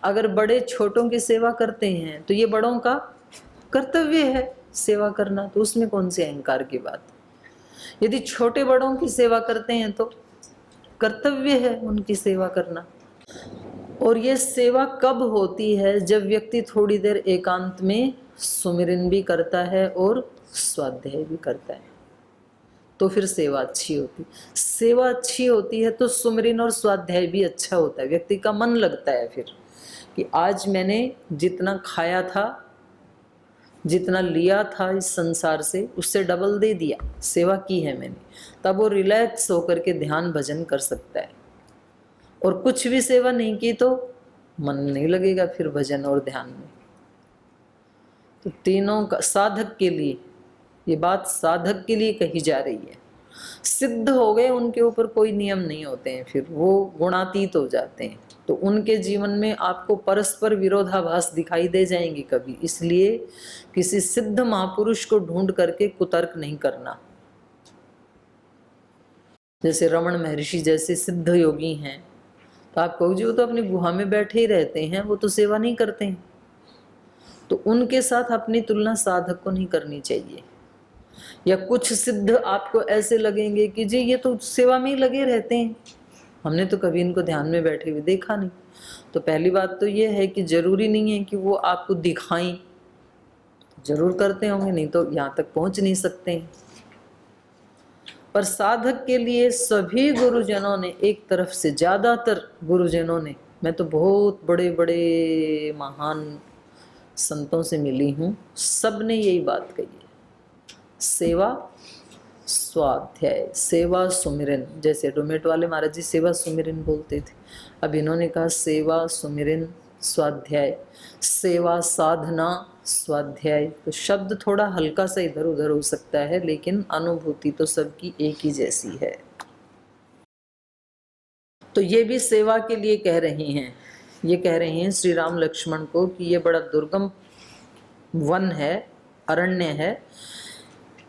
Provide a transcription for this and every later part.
अगर बड़े छोटों की सेवा करते हैं तो ये बड़ों का कर्तव्य है सेवा करना, तो उसमें कौन सी अहंकार की बात। यदि छोटे बड़ों की सेवा करते हैं तो कर्तव्य है उनकी सेवा करना। और ये सेवा कब होती है? जब व्यक्ति थोड़ी देर एकांत में सुमिरन भी करता है और स्वाध्याय भी करता है, तो फिर सेवा अच्छी होती। सेवा अच्छी होती है तो सुमिरन और स्वाध्याय भी अच्छा होता है, व्यक्ति का मन लगता है फिर कि आज मैंने जितना खाया था, जितना लिया था इस संसार से, उससे डबल दे दिया, सेवा की है मैंने। तब वो रिलैक्स होकर के ध्यान भजन कर सकता है। और कुछ भी सेवा नहीं की तो मन नहीं लगेगा फिर भजन और ध्यान में। तो तीनों का साधक के लिए, ये बात साधक के लिए कही जा रही है। सिद्ध हो गए उनके ऊपर कोई नियम नहीं होते हैं, फिर वो गुणातीत हो जाते हैं, तो उनके जीवन में आपको परस्पर विरोधाभास दिखाई दे जाएंगे कभी। इसलिए किसी सिद्ध महापुरुष को ढूंढ करके कुतर्क नहीं करना। जैसे रमण महर्षि जैसे सिद्ध योगी हैं, तो आप कहोगे वो तो अपनी गुहा में बैठे ही रहते हैं, वो तो सेवा नहीं करते हैं। तो उनके साथ अपनी तुलना साधक को नहीं करनी चाहिए। या कुछ सिद्ध आपको ऐसे लगेंगे कि जी ये तो सेवा में ही लगे रहते हैं, हमने तो कभी इनको ध्यान में बैठे हुए देखा नहीं। तो पहली बात तो ये है कि जरूरी नहीं है कि वो आपको दिखाएं, जरूर करते होंगे, नहीं तो यहाँ तक पहुंच नहीं सकते हैं। पर साधक के लिए सभी गुरुजनों ने, एक तरफ से ज्यादातर गुरुजनों ने, मैं तो बहुत बड़े बड़े महान संतों से मिली हूँ, सब ने यही बात कही है, सेवा स्वाध्याय, सेवा सुमिरन। जैसे डोमेट वाले महाराज जी सेवा सुमिरन बोलते थे, अब इन्होंने कहा सेवा सुमिरन स्वाध्याय, सेवा साधना स्वाध्याय। तो शब्द थोड़ा हल्का सा इधर उधर हो सकता है, लेकिन अनुभूति तो सबकी एक ही जैसी है। तो ये भी सेवा के लिए कह रही हैं, ये कह रहे हैं श्री राम लक्ष्मण को कि ये बड़ा दुर्गम वन है, अरण्य है।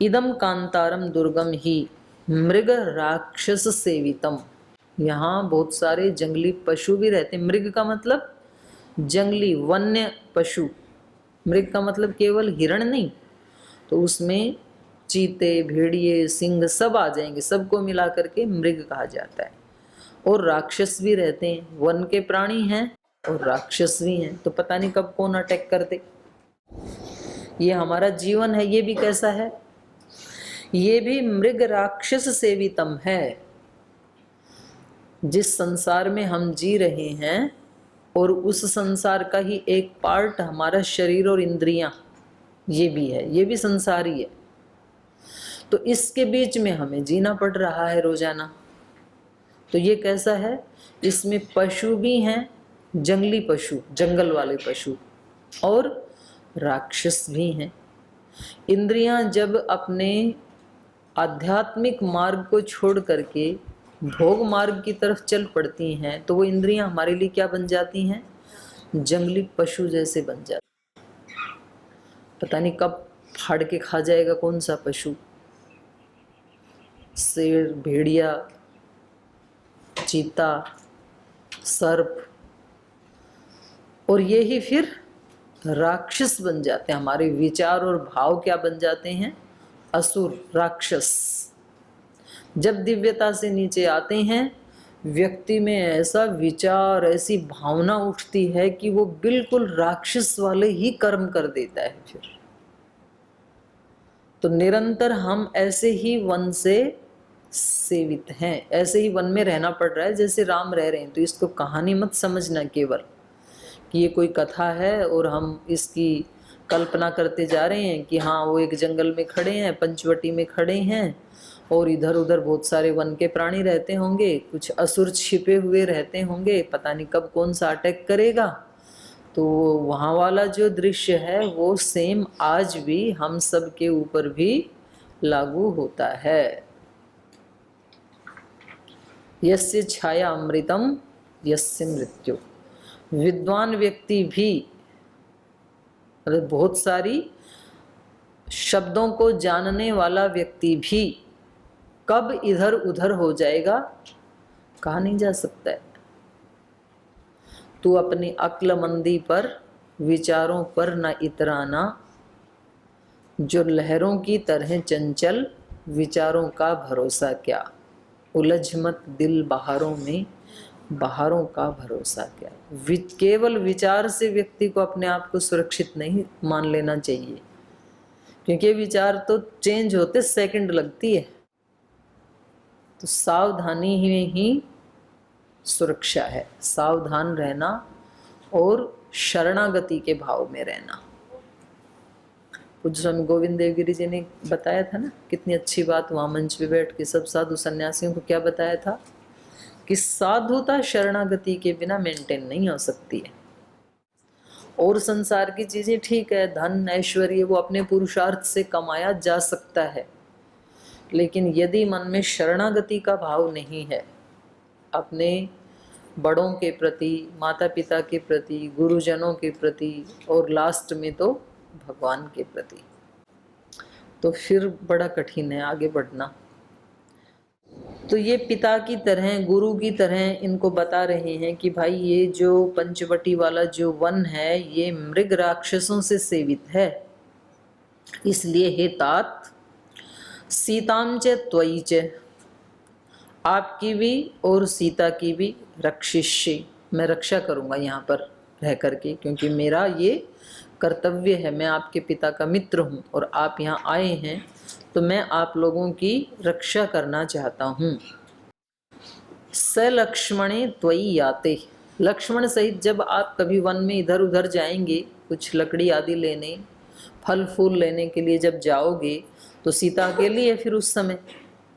इदम कांतारम दुर्गम ही मृग राक्षस सेवितम। यहाँ बहुत सारे जंगली पशु भी रहते हैं। मृग का मतलब जंगली वन्य पशु, मृग का मतलब केवल हिरण नहीं, तो उसमें चीते, भेड़िए, सिंह सब आ जाएंगे, सबको मिला करके मृग कहा जाता है। और राक्षस भी रहते हैं, वन के प्राणी हैं और राक्षस भी हैं, तो पता नहीं कब कौन अटैक कर दे। ये हमारा जीवन है, ये भी कैसा है, ये भी मृग राक्षस सेवितम है। जिस संसार में हम जी रहे हैं और उस संसार का ही एक पार्ट हमारा शरीर और इंद्रियां, ये भी है, ये भी संसार ही है। तो इसके बीच में हमें जीना पड़ रहा है रोजाना। तो ये कैसा है, इसमें पशु भी हैं, जंगली पशु, जंगल वाले पशु, और राक्षस भी हैं। इंद्रियां जब अपने आध्यात्मिक मार्ग को छोड़ करके भोग मार्ग की तरफ चल पड़ती हैं, तो वो इंद्रियां हमारे लिए क्या बन जाती हैं, जंगली पशु जैसे बन जाती। पता नहीं कब फाड़ के खा जाएगा कौन सा पशु, शेर, भेड़िया, चीता, सर्प, और ये ही फिर राक्षस बन जाते हैं। हमारे विचार और भाव क्या बन जाते हैं, असुर, राक्षस। जब दिव्यता से नीचे आते हैं, व्यक्ति में ऐसा विचार, ऐसी भावना उठती है कि वो बिल्कुल राक्षस वाले ही कर्म कर देता है फिर। तो निरंतर हम ऐसे ही वन से सेवित हैं, ऐसे ही वन में रहना पड़ रहा है जैसे राम रह रहे हैं। तो इसको कहानी मत समझना केवल कि ये कोई कथा है और हम इसकी कल्पना करते जा रहे हैं कि हाँ वो एक जंगल में खड़े हैं, पंचवटी में खड़े हैं, और इधर उधर बहुत सारे वन के प्राणी रहते होंगे, कुछ असुर छिपे हुए रहते होंगे, पता नहीं कब कौन सा अटैक करेगा। तो वहाँ वाला जो दृश्य है वो सेम आज भी हम सब के ऊपर भी लागू होता है। यस्य छाया अमृतम यस्य मृत्यु। विद्वान व्यक्ति भी, मतलब बहुत सारी शब्दों को जानने वाला व्यक्ति भी कब इधर उधर हो जाएगा कहा नहीं जा सकता है। तू अपनी अक्लमंदी पर विचारों पर न इतराना, जो लहरों की तरह चंचल विचारों का भरोसा क्या। उलझ मत दिल बहारों में, बहारों का भरोसा क्या। केवल विचार से व्यक्ति को अपने आप को सुरक्षित नहीं मान लेना चाहिए, क्योंकि विचार तो चेंज होते सेकंड लगती है। तो सावधानी ही सुरक्षा है, सावधान रहना और शरणागति के भाव में रहना। पूज्य स्वामी गोविंद देव गिरी जी ने बताया था ना, कितनी अच्छी बात वहाँ मंच पे बैठ के सब साधु सन्यासियों को क्या बताया था कि साधुता शरणागति के बिना मेंटेन नहीं हो सकती है। और संसार की चीजें ठीक है, धन ऐश्वर्य वो अपने पुरुषार्थ से कमाया जा सकता है, लेकिन यदि मन में शरणागति का भाव नहीं है, अपने बड़ों के प्रति, माता पिता के प्रति, गुरुजनों के प्रति, और लास्ट में तो भगवान के प्रति, तो फिर बड़ा कठिन है आगे बढ़ना। तो ये पिता की तरह, गुरु की तरह इनको बता रहे हैं कि भाई ये जो पंचवटी वाला जो वन है ये मृग राक्षसों से सेवित है, इसलिए हे तात सीताम च त्वयि च, आपकी भी और सीता की भी रक्षिष्ये, मैं रक्षा करूंगा यहाँ पर रह करके, क्योंकि मेरा ये कर्तव्य है, मैं आपके पिता का मित्र हूँ और आप यहाँ आए हैं तो मैं आप लोगों की रक्षा करना चाहता हूँ। स लक्ष्मणे त्वयि याते, लक्ष्मण सहित जब आप कभी वन में इधर उधर जाएंगे, कुछ लकड़ी आदि लेने, फल फूल लेने के लिए जब जाओगे, तो सीता अकेली है फिर उस समय,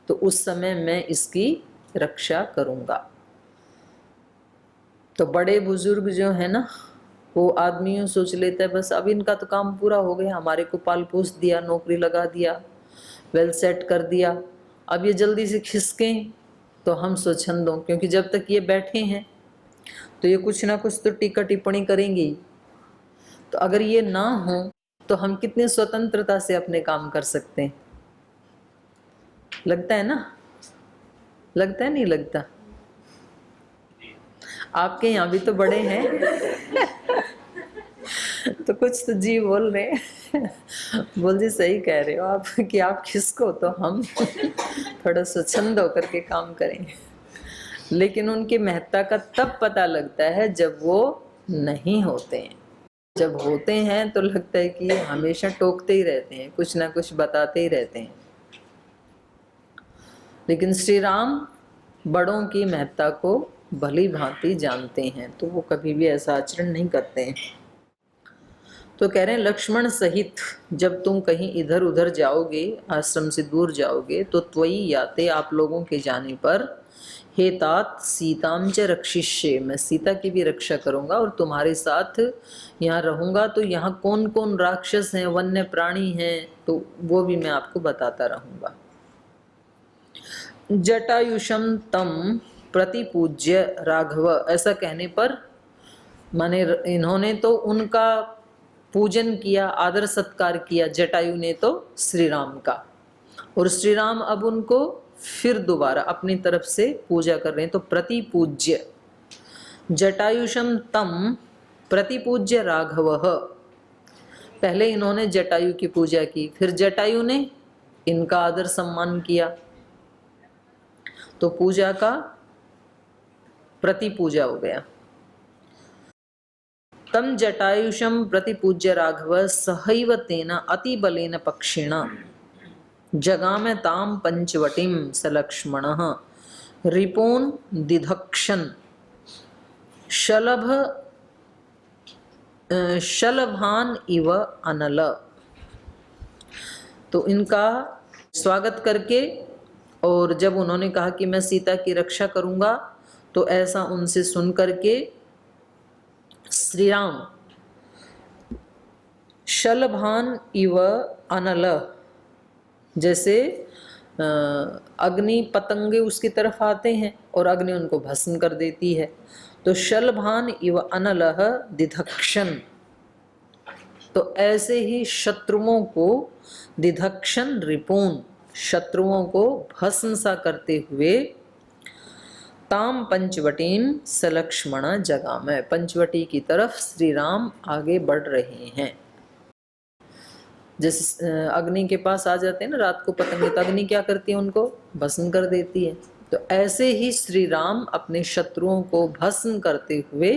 तो उस समय मैं इसकी रक्षा करूँगा। तो बड़े बुजुर्ग जो है ना, वो आदमियों सोच लेता है बस अब इनका तो काम पूरा हो गया, हमारे को पाल पोस दिया, नौकरी लगा दिया, वेल सेट कर दिया, अब ये जल्दी से खिसकें तो हम स्वच्छंदों, क्योंकि जब तक ये बैठे हैं तो ये कुछ ना कुछ तो टीका टिप्पणी करेंगे। तो अगर ये ना हो तो हम कितने स्वतंत्रता से अपने काम कर सकते हैं। लगता है ना, लगता है नहीं लगता? आपके यहाँ भी तो बड़े हैं तो कुछ तो जी बोल रहे बोल जी सही कह रहे हो आप कि आप खिसको तो हम थोड़ा स्वच्छंद होकर के काम करेंगे। लेकिन उनकी महत्ता का तब पता लगता है जब वो नहीं होते हैं। जब होते हैं तो लगता है कि हमेशा टोकते ही रहते हैं, कुछ ना कुछ बताते ही रहते हैं। लेकिन श्री राम बड़ों की महत्ता को भली भांति जानते हैं, तो वो कभी भी ऐसा आचरण नहीं करते हैं। तो कह रहे हैं लक्ष्मण सहित जब तुम कहीं इधर उधर जाओगे, आश्रम से दूर जाओगे, तो त्वयि याते, आप लोगों के जाने पर, हे तात सीताम च रक्षिष्ये, मैं सीता की भी रक्षा करूंगा और तुम्हारे साथ यहाँ रहूंगा। तो यहाँ कौन कौन राक्षस हैं, वन्य प्राणी हैं, तो वो भी मैं आपको बताता रहूंगा। जटायुषम तम प्रतिपूज्य राघव, ऐसा कहने पर माने इन्होंने तो उनका पूजन किया, आदर सत्कार किया, जटायु ने तो श्री राम का, और श्री राम अब उनको फिर दोबारा अपनी तरफ से पूजा कर रहे हैं। तो प्रतिपूज्य, जटायुषम तम प्रतिपूज्य राघव, पहले इन्होंने जटायु की पूजा की, फिर जटायु ने इनका आदर सम्मान किया, तो पूजा का प्रतिपूजा हो गया। तम जटायुषम प्रतिपूज्य राघव सहैव तेना अतिबलेन पक्षिण जगाम ताम पंचवटीम स लक्ष्मणः रिपोन दिधक्षन शलभान इव अनल। तो इनका स्वागत करके, और जब उन्होंने कहा कि मैं सीता की रक्षा करूंगा, तो ऐसा उनसे सुन करके श्री राम शलभान इव अनल, जैसे अग्नि पतंगे उसकी तरफ आते हैं और अग्नि उनको भस्म कर देती है, तो शलभान इव अनलः दिधक्षन, तो ऐसे ही शत्रुओं को दिधक्षन रिपून, शत्रुओं को भस्म सा करते हुए ताम पंचवटीम सलक्ष्मण जगाम, पंचवटी की तरफ श्री राम आगे बढ़ रहे हैं। जैसे अग्नि के पास आ जाते हैं ना रात को पतंगे, तो अग्नि क्या करती है, उनको भस्म कर देती है। तो ऐसे ही श्री राम अपने शत्रुओं को भस्म करते हुए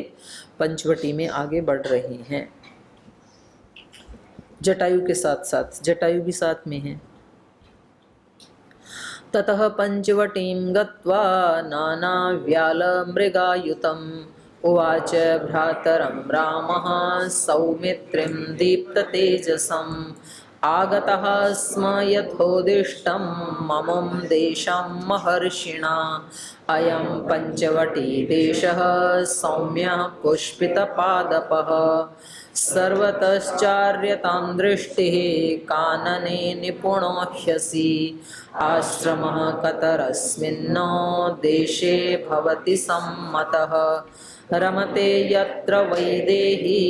पंचवटी में आगे बढ़ रहे हैं। जटायु के साथ साथ, जटायु भी साथ में है। ततः पंचवटीं गत्वा नानाव्यालमृगायुतम् उवाच भ्रातरं रामः सौमित्रिं दीप्ततेजसम् आगतः स्म यथोदिष्टं ममुं देशं महर्षिणा अयं पंचवटी देशः सौम्यः पुष्पितपादपः सर्वतश्चार्यतां दृष्टिः कानने निपुणो ह्यसि आश्रमः कतरस्मिन्नो देशे भवति सम्मतः रमते यत्र वैदेही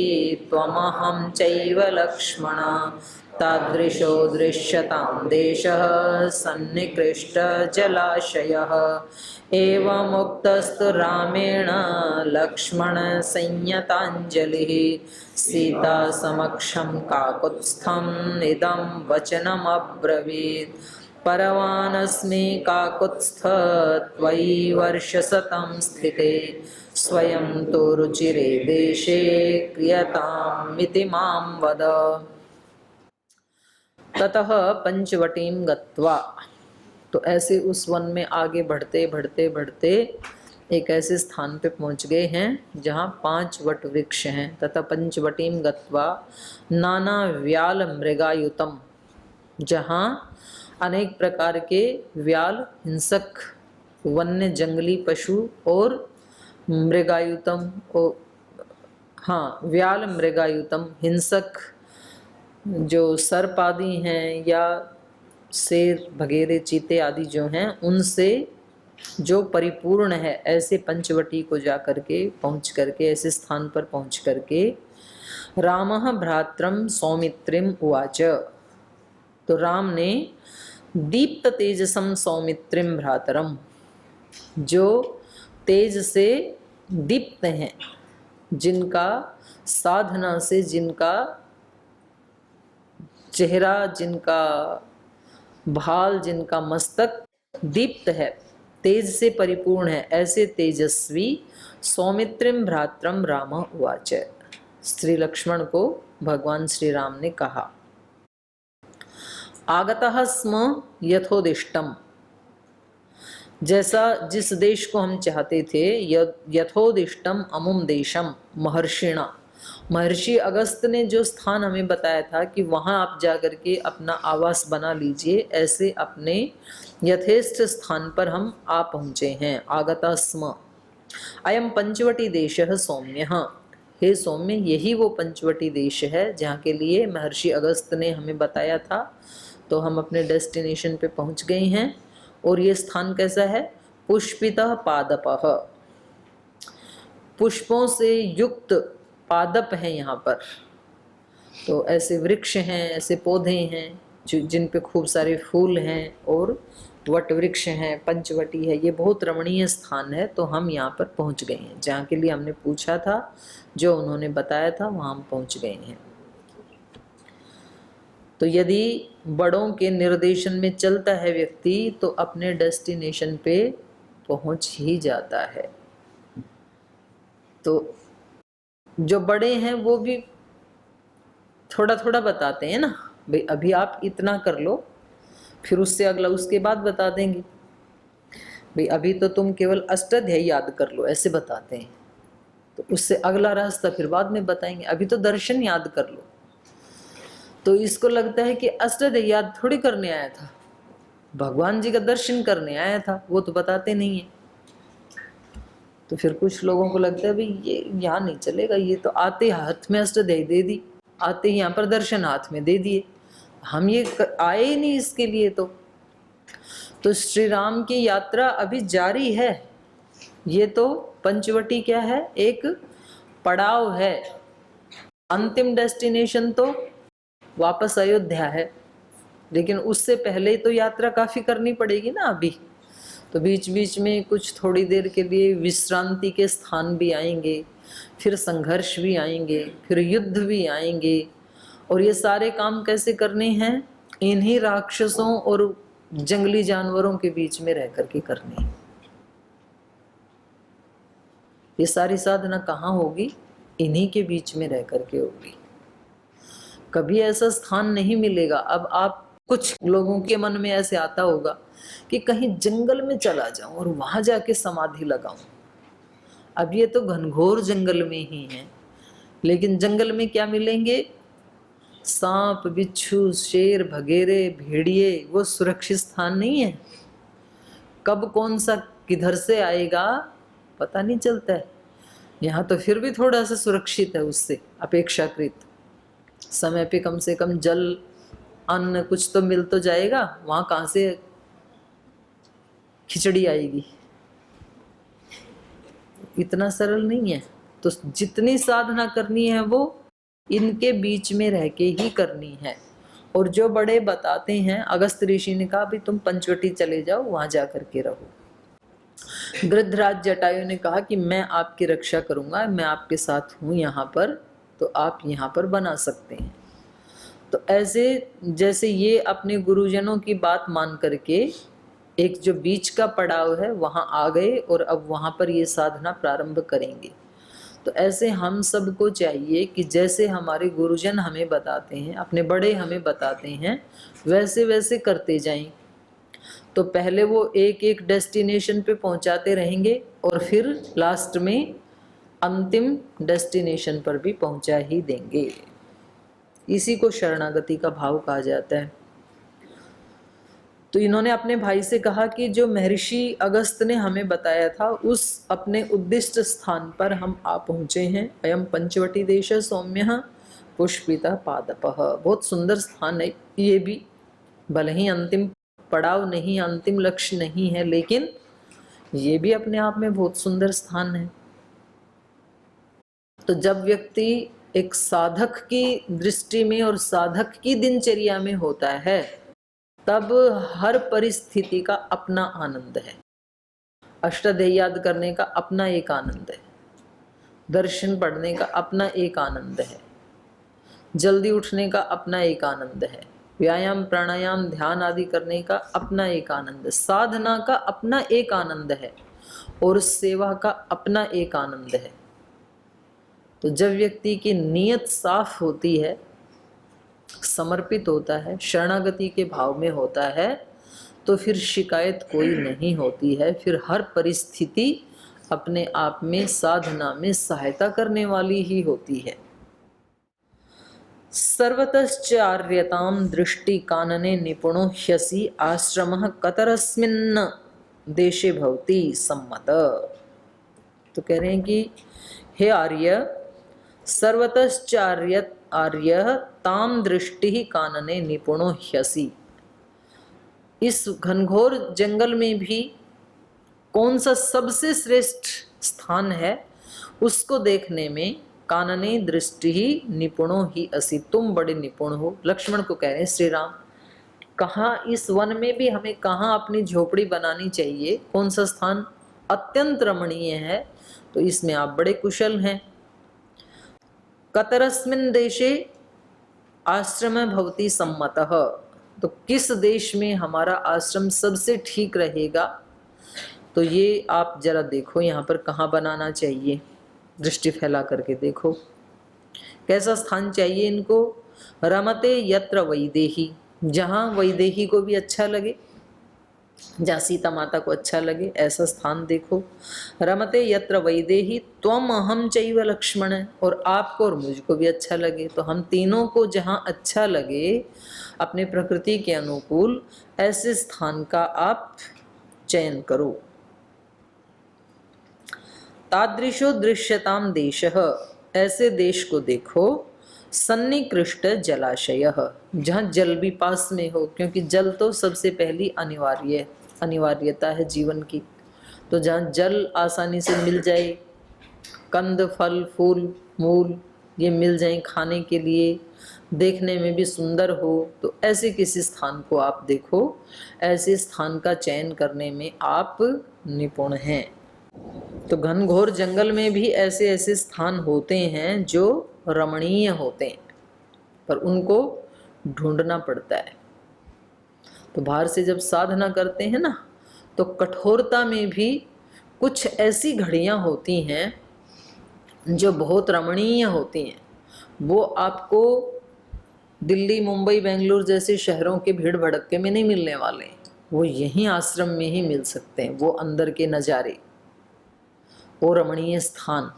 त्वमहं चैव लक्ष्मण तादृशो दृश्यतां देशः सन्निकृष्टजलाशयः एवमुक्तस्तु रामेण लक्ष्मणसंयताञ्जलिः सीता समक्षं काकुत्स्थम् इदं वचनमब्रवीत् परवानस्मि काकुत्स्थ त्वयि वर्षशतं स्थिते स्वयं तो रुचिरे देशे क्रियतामिति मां वद। ततः पंचवटीं गत्वा, तो ऐसे उस वन में आगे बढ़ते बढ़ते बढ़ते एक ऐसे स्थान पे पहुंच गए हैं जहाँ 5 वट वृक्ष हैं। तथा पंचवटीं गत्वा नाना व्याल मृगायुतम, जहाँ अनेक प्रकार के व्याल हिंसक वन्य जंगली पशु और मृगायुतम व्याल मृगायुतम हिंसक जो सर्प आदि हैं या शेर भगेरे चीते आदि जो हैं उनसे जो परिपूर्ण है, ऐसे पंचवटी को जा करके पहुँच करके ऐसे स्थान पर पहुँच करके रामः भ्रात्रम सौमित्रिम उवाच, तो राम ने दीप्त तेजसम सौमित्रिम भ्रातरम, जो तेज से दीप्त हैं, जिनका साधना से जिनका चेहरा, जिनका भाल, जिनका मस्तक दीप्त है, तेज से परिपूर्ण है, ऐसे तेजस्वी सौमित्रिम भ्रात्रम राम उवाच, श्री लक्ष्मण को भगवान श्री राम ने कहा। आगतः स्म यथोदिष्टम, जैसा जिस देश को हम चाहते थे, यथोदिष्टम अमुम देशम महर्षिणा, महर्षि अगस्त ने जो स्थान हमें बताया था कि वहां आप जाकर के अपना आवास बना लीजिए, ऐसे अपने यथेष्ट स्थान पर हम आ पहुँचे हैं। आगता स्म अयम पंचवटी देशः सौम्यः, हे सौम्य, यही वो पंचवटी देश है जहाँ के लिए महर्षि अगस्त ने हमें बताया था। तो हम अपने डेस्टिनेशन पे पहुँच गए हैं। और ये स्थान कैसा है? पुष्पितः पादपः, पुष्पों से युक्त पादप हैं यहाँ पर। तो ऐसे वृक्ष हैं, ऐसे पौधे हैं जिन पे खूब सारे फूल हैं और वट वृक्ष हैं, पंचवटी है। ये बहुत रमणीय स्थान है। तो हम यहाँ पर पहुँच गए हैं, जहाँ के लिए हमने पूछा था, जो उन्होंने बताया था, वहाँ हम पहुँच गए हैं। तो यदि बड़ों के निर्देशन में चलता है व्यक्ति, तो अपने डेस्टिनेशन पे पहुँच ही जाता है। तो जो बड़े हैं वो भी थोड़ा थोड़ा बताते हैं ना, भाई अभी आप इतना कर लो, फिर उससे अगला उसके बाद बता देंगे, भाई अभी तो तुम केवल अष्टाध्यायी याद कर लो, ऐसे बताते हैं। तो उससे अगला रास्ता फिर बाद में बताएंगे, अभी तो दर्शन याद कर लो। तो इसको लगता है कि अष्टाध्यायी याद थोड़ी करने आया था, भगवान जी का दर्शन करने आया था, वो तो बताते नहीं है। तो फिर कुछ लोगों को लगता है भाई ये यहाँ नहीं चलेगा, ये तो आते हाथ में अष्टाध्यायी दे दी, आते ही यहाँ पर दर्शन हाथ में दे दिए, हम ये आए ही नहीं इसके लिए। तो श्री राम की यात्रा अभी जारी है। ये तो पंचवटी क्या है? एक पड़ाव है। अंतिम डेस्टिनेशन तो वापस अयोध्या है, लेकिन उससे पहले तो यात्रा काफी करनी पड़ेगी ना अभी। तो बीच बीच में कुछ थोड़ी देर के लिए विश्रांति के स्थान भी आएंगे, फिर संघर्ष भी आएंगे, फिर युद्ध भी आएंगे। और ये सारे काम कैसे करने हैं? इन्हीं राक्षसों और जंगली जानवरों के बीच में रह करके करने हैं। ये सारी साधना कहाँ होगी? इन्हीं के बीच में रह करके होगी। कभी ऐसा स्थान नहीं मिलेगा। अब आप कुछ लोगों के मन में ऐसे आता होगा कि कहीं जंगल में चला जाऊं और वहां जाके समाधि लगाऊं। अब ये तो घनघोर जंगल में ही है, लेकिन जंगल में क्या मिलेंगे? सांप, बिच्छू, शेर, भगेरे, भेड़िए। वो सुरक्षित स्थान नहीं है। कब कौन सा किधर से आएगा पता नहीं चलता है। यहाँ तो फिर भी थोड़ा सा सुरक्षित है उससे अपेक्षाकृत। समय पे कम से कम जल, अन्न कुछ तो मिल तो जाएगा। वहां कहां से खिचड़ी आएगी? इतना सरल नहीं है। तो जितनी साधना करनी है वो इनके बीच में रह के ही करनी है। और जो बड़े बताते हैं, अगस्त ऋषि ने कहा भी तुम पंचवटी चले जाओ, वहां जा करके रहो। गृध्रराज जटायु ने कहा कि मैं आपकी रक्षा करूंगा, मैं आपके साथ हूं यहाँ पर, तो आप यहाँ पर बना सकते हैं। तो ऐसे जैसे ये अपने गुरुजनों की बात मान करके एक जो बीच का पड़ाव है वहां आ गए और अब वहां पर ये साधना प्रारंभ करेंगे। तो ऐसे हम सबको चाहिए कि जैसे हमारे गुरुजन हमें बताते हैं, अपने बड़े हमें बताते हैं, वैसे वैसे करते जाएं। तो पहले वो एक एक डेस्टिनेशन पे पहुंचाते रहेंगे और फिर लास्ट में अंतिम डेस्टिनेशन पर भी पहुंचा ही देंगे। इसी को शरणागति का भाव कहा जाता है। तो इन्होंने अपने भाई से कहा कि जो महर्षि अगस्त ने हमें बताया था उस अपने उद्दिष्ट स्थान पर हम आ पहुँचे हैं। अयम पंचवटी देश सौम्य पुष्पिता पादपः। बहुत सुंदर स्थान है ये भी। भले ही अंतिम पड़ाव नहीं, अंतिम लक्ष्य नहीं है, लेकिन ये भी अपने आप में बहुत सुंदर स्थान है। तो जब व्यक्ति एक साधक की दृष्टि में और साधक की दिनचर्या में होता है, तब हर परिस्थिति का अपना आनंद है। अष्टाध्यायी याद करने का अपना एक आनंद है, दर्शन पढ़ने का अपना एक आनंद है, जल्दी उठने का अपना एक आनंद है, व्यायाम, प्राणायाम, ध्यान आदि करने का अपना एक आनंद है, साधना का अपना एक आनंद है और सेवा का अपना एक आनंद है। तो जब व्यक्ति की नीयत साफ होती है, समर्पित होता है, शरणागति के भाव में होता है, तो फिर शिकायत कोई नहीं होती है। फिर हर परिस्थिति अपने आप में साधना में सहायता करने वाली ही होती है। सर्वतश्च आर्यताम दृष्टि कानने निपुणो ह्यसि आश्रमः कतरस्मिन् देशे भवति सम्मत। तो कह रहे हैं कि हे आर्य, सर्वतश्च आर्य ताम दृष्टि कानने निपुणो ह्यसि। इस घनघोर जंगल में भी कौन सा सबसे श्रेष्ठ स्थान है उसको देखने में कानने दृष्टि ही निपुणो ही असि। तुम बड़े निपुण हो। लक्ष्मण को कह रहे हैं श्री राम, कहाँ इस वन में भी हमें कहाँ अपनी झोपड़ी बनानी चाहिए, कौन सा स्थान अत्यंत रमणीय है, तो इसमें आप बड़े कुशल हैं। कतरस्मिन् देशे आश्रम भवति सम्मतः। तो किस देश में हमारा आश्रम सबसे ठीक रहेगा, तो ये आप जरा देखो यहाँ पर कहाँ बनाना चाहिए। दृष्टि फैला करके देखो कैसा स्थान चाहिए इनको। रमते यत्र वैदेही, जहाँ वैदेही को भी अच्छा लगे, जहाँ सीता माता को अच्छा लगे, ऐसा स्थान देखो। रमते यत्र वैदेही त्वम अहम चैव लक्ष्मण, और आपको और मुझको भी अच्छा लगे। तो हम तीनों को जहाँ अच्छा लगे अपने प्रकृति के अनुकूल, ऐसे स्थान का आप चयन करो। तादृशो दृश्यताम देशः, ऐसे देश को देखो। सन्निकृष्ट जलाशय, जहाँ जल भी पास में हो, क्योंकि जल तो सबसे पहली अनिवार्यता है जीवन की। तो जहाँ जल आसानी से मिल जाए, कंद, फल, फूल, मूल ये मिल जाए खाने के लिए, देखने में भी सुंदर हो, तो ऐसे किसी स्थान को आप देखो, ऐसे स्थान का चयन करने में आप निपुण हैं। तो घनघोर जंगल में भी ऐसे ऐसे स्थान होते हैं जो रमणीय होते हैं, पर उनको ढूंढना पड़ता है। तो बाहर से जब साधना करते हैं ना, तो कठोरता में भी कुछ ऐसी घड़ियां होती हैं जो बहुत रमणीय होती हैं। वो आपको दिल्ली, मुंबई, बेंगलुरु जैसे शहरों के भीड़ भड़क्के में नहीं मिलने वाले, वो यहीं आश्रम में ही मिल सकते हैं। वो अंदर के नज़ारे, वो रमणीय स्थान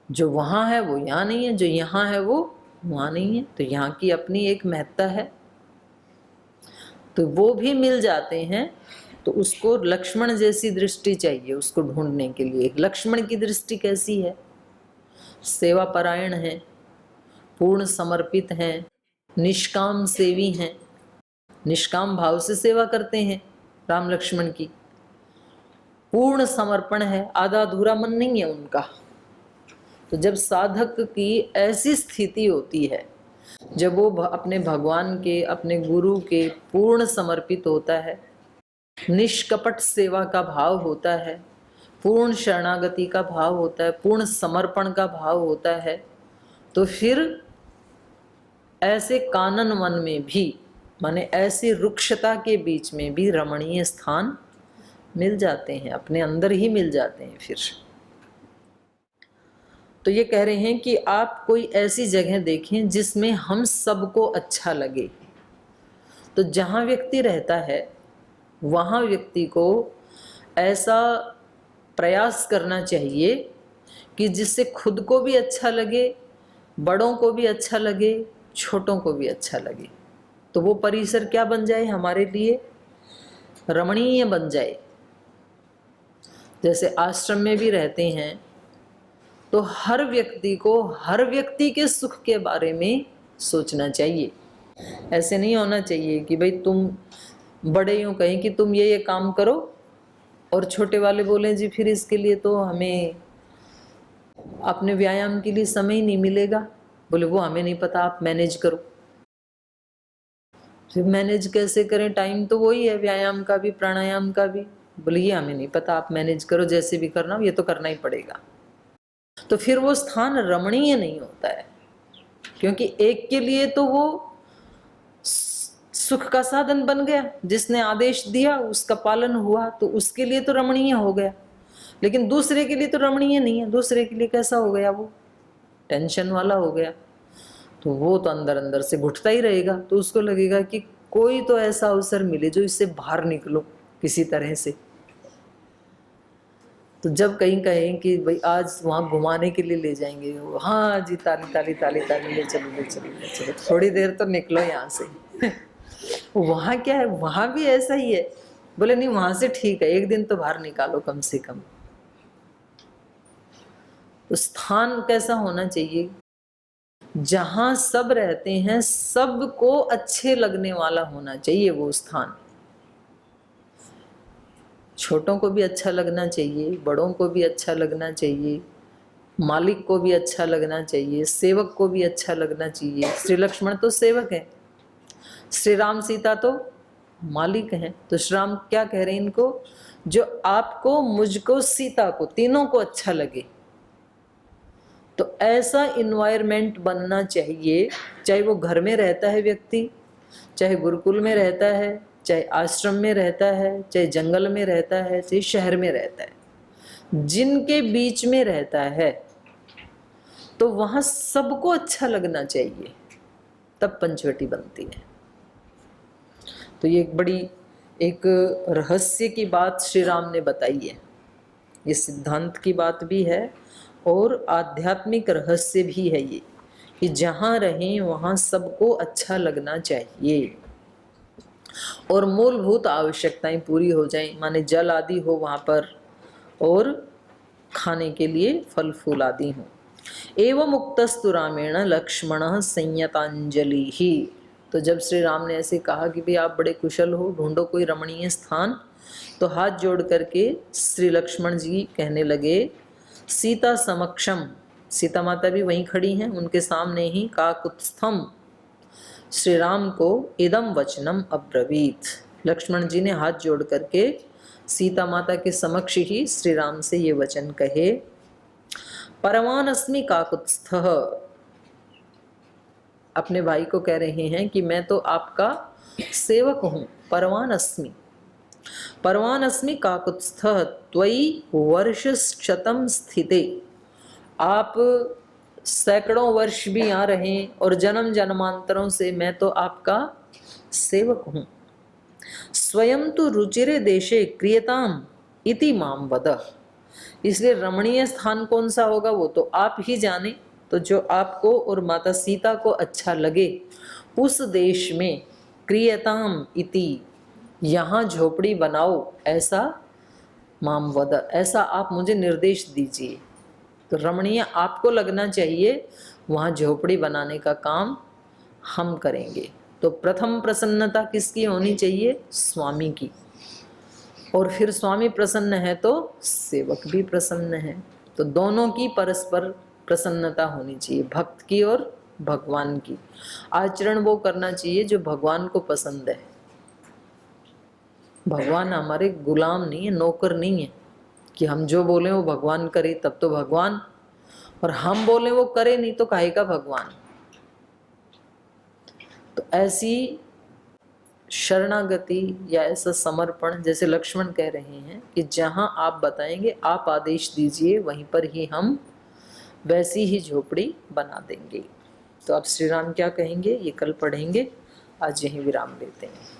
जो वहाँ है वो यहाँ नहीं है, जो यहाँ है वो वहाँ नहीं है। तो यहाँ की अपनी एक महत्ता है, तो वो भी मिल जाते हैं। तो उसको लक्ष्मण जैसी दृष्टि चाहिए उसको ढूंढने के लिए। लक्ष्मण की दृष्टि कैसी है? सेवा परायण है, पूर्ण समर्पित हैं, निष्काम सेवी हैं, निष्काम भाव से सेवा करते हैं राम लक्ष्मण की। पूर्ण समर्पण है, आधा अधूरा मन नहीं है उनका। तो जब साधक की ऐसी स्थिति होती है, जब वो अपने भगवान के, अपने गुरु के पूर्ण समर्पित होता है, निष्कपट सेवा का भाव होता है, पूर्ण शरणागति का भाव होता है, पूर्ण समर्पण का भाव होता है, तो फिर ऐसे कानन वन में भी, माने ऐसी रुक्षता के बीच में भी रमणीय स्थान मिल जाते हैं, अपने अंदर ही मिल जाते हैं फिर। तो ये कह रहे हैं कि आप कोई ऐसी जगह देखें जिसमें हम सबको अच्छा लगे। तो जहाँ व्यक्ति रहता है वहाँ व्यक्ति को ऐसा प्रयास करना चाहिए कि जिससे खुद को भी अच्छा लगे, बड़ों को भी अच्छा लगे, छोटों को भी अच्छा लगे। तो वो परिसर क्या बन जाए हमारे लिए? रमणीय बन जाए। जैसे आश्रम में भी रहते हैं तो हर व्यक्ति को हर व्यक्ति के सुख के बारे में सोचना चाहिए। ऐसे नहीं होना चाहिए कि भाई तुम बड़े यूँ कहें कि तुम ये काम करो और छोटे वाले बोलें जी फिर इसके लिए तो हमें अपने व्यायाम के लिए समय ही नहीं मिलेगा। बोले वो हमें नहीं पता, आप मैनेज करो। फिर मैनेज कैसे करें? टाइम तो वही है, व्यायाम का भी, प्राणायाम का भी। बोले ये हमें नहीं पता, आप मैनेज करो, जैसे भी करना हो, ये तो करना ही पड़ेगा। तो फिर वो स्थान रमणीय नहीं होता है, क्योंकि एक के लिए तो वो सुख का साधन बन गया, जिसने आदेश दिया उसका पालन हुआ, तो उसके लिए तो रमणीय हो गया। लेकिन दूसरे के लिए तो रमणीय नहीं है। दूसरे के लिए कैसा हो गया? वो टेंशन वाला हो गया। तो वो तो अंदर अंदर से घुटता ही रहेगा। तो उसको लगेगा कि कोई तो ऐसा अवसर मिले जो इससे बाहर निकलो किसी तरह से। तो जब कहीं कहें कि भाई आज वहाँ घुमाने के लिए ले जाएंगे, हाँ जी, ताली ताली ताली ताली, ले चलो ले चलो ले चलो, थोड़ी देर तो निकलो यहाँ से। वहाँ क्या है? वहाँ भी ऐसा ही है। बोले नहीं वहाँ से ठीक है, एक दिन तो बाहर निकालो कम से कम। तो स्थान कैसा होना चाहिए? जहाँ सब रहते हैं, सबको अच्छे लगने वाला होना चाहिए वो स्थान। छोटों को भी अच्छा लगना चाहिए, बड़ों को भी अच्छा लगना चाहिए, मालिक को भी अच्छा लगना चाहिए, सेवक को भी अच्छा लगना चाहिए। श्री लक्ष्मण तो सेवक हैं, श्री राम सीता तो मालिक हैं। तो श्री राम क्या कह रहे हैं इनको? जो आपको, मुझको, सीता को, तीनों को अच्छा लगे। तो ऐसा इन्वायरमेंट बनना चाहिए, चाहे वो घर में रहता है व्यक्ति, चाहे गुरुकुल में रहता है, चाहे आश्रम में रहता है, चाहे जंगल में रहता है, चाहे शहर में रहता है, जिनके बीच में रहता है, तो वहाँ सबको अच्छा लगना चाहिए, तब पंचवटी बनती है। तो ये एक बड़ी एक रहस्य की बात श्री राम ने बताई है। ये सिद्धांत की बात भी है और आध्यात्मिक रहस्य भी है ये, कि जहाँ रहें वहाँ सबको अच्छा लगना चाहिए और मूलभूत आवश्यकताएं पूरी हो जाएं, माने जल आदि हो वहाँ पर और खाने के लिए फल फूल आदि हो। एवं उक्तस्तु रामेण लक्ष्मणः संयतांजलि ही। तो जब श्री राम ने ऐसे कहा कि भाई आप बड़े कुशल हो, ढूंढो कोई रमणीय स्थान, तो हाथ जोड़ करके श्री लक्ष्मण जी कहने लगे, सीता समक्षम सीता माता भी वहीं खड़ी हैं, उनके सामने ही काकुत्स्थम श्री राम को इदम वचनम अब्रवीत। लक्ष्मण जी ने हाथ जोड़ करके सीता माता के समक्ष ही श्री राम से ये वचन कहे। परवान अस्मि काकुत्स्थः, अपने भाई को कह रहे हैं कि मैं तो आपका सेवक हूं। परवान अस्मि, परवान अस्मि काकुत्स्थः त्वयि वर्षशतम स्थिते, आप सैकड़ों वर्ष भी यहाँ रहें और जन्म जन्मांतरों से मैं तो आपका सेवक हूँ। स्वयं तो रुचिरे देशे क्रियताम इति माम वद, इसलिए रमणीय स्थान कौन सा होगा वो तो आप ही जाने। तो जो आपको और माता सीता को अच्छा लगे उस देश में क्रियताम इति, यहाँ झोपड़ी बनाओ, ऐसा माम वद, ऐसा आप मुझे निर्देश दीजिए। तो रमणीय आपको लगना चाहिए, वहाँ झोपड़ी बनाने का काम हम करेंगे। तो प्रथम प्रसन्नता किसकी होनी चाहिए? स्वामी की। और फिर स्वामी प्रसन्न है तो सेवक भी प्रसन्न है। तो दोनों की परस्पर प्रसन्नता होनी चाहिए, भक्त की और भगवान की। आचरण वो करना चाहिए जो भगवान को पसंद है। भगवान हमारे गुलाम नहीं है, नौकर नहीं है कि हम जो बोले वो भगवान करे तब तो भगवान, और हम बोले वो करे नहीं तो काहे का भगवान। तो ऐसी शरणागति या ऐसा समर्पण, जैसे लक्ष्मण कह रहे हैं कि जहां आप बताएंगे, आप आदेश दीजिए, वहीं पर ही हम वैसी ही झोपड़ी बना देंगे। तो अब श्री राम क्या कहेंगे ये कल पढ़ेंगे, आज यहीं विराम लेते हैं।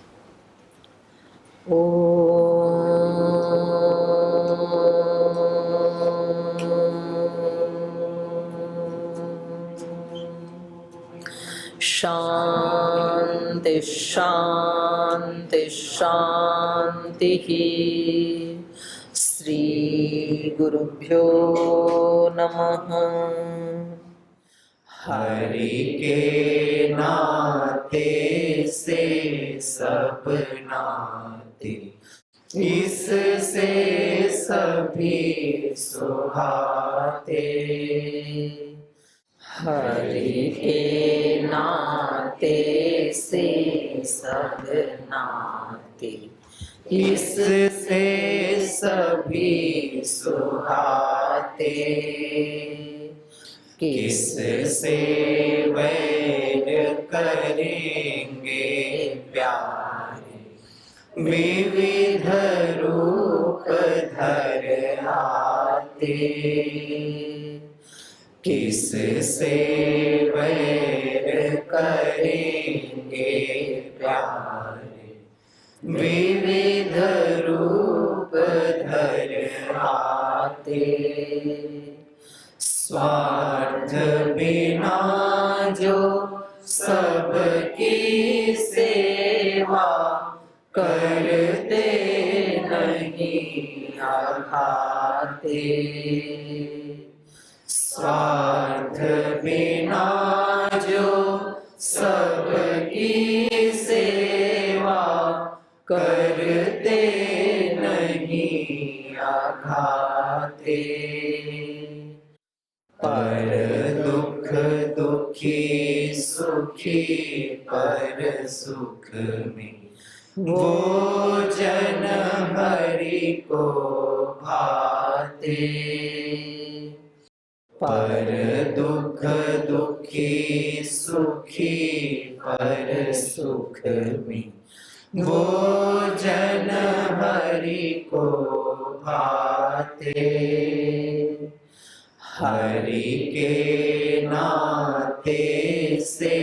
शांति शांति शांति। श्री गुरुभ्यो नमः। हरि के नाते से सब नाते, इससे सभी सुहाते। हरि के नाते से सब नाते, इससे सभी सुहाते। किससे वैर करेंगे प्यारे, विविध रूप धर आते। किससे वैर करेंगे प्यारे, विविध रूप धर आते। स्वार्थ बिना जो सबकी सेवा करते नहीं आघाते। स्वार्थ बिना जो सबकी सेवा करते नहीं आघाते। पर दुख दुखी सुखी पर सुख में, वो जन हरि को भाते। पर दुख दुखी सुखी पर सुख में, वो जन हरि को भाते। हरि के नाते से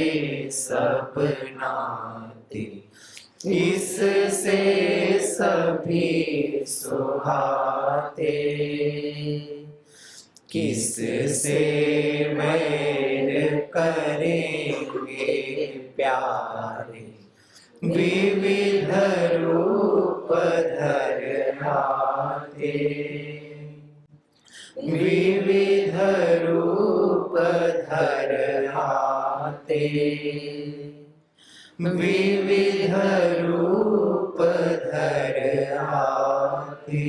सब नाते, इससे सभी सुहाते। किससे वैर करेंगे प्यारे, विविध रूप धर आते। विविध रूप धर आते। विविध रूप धर आते।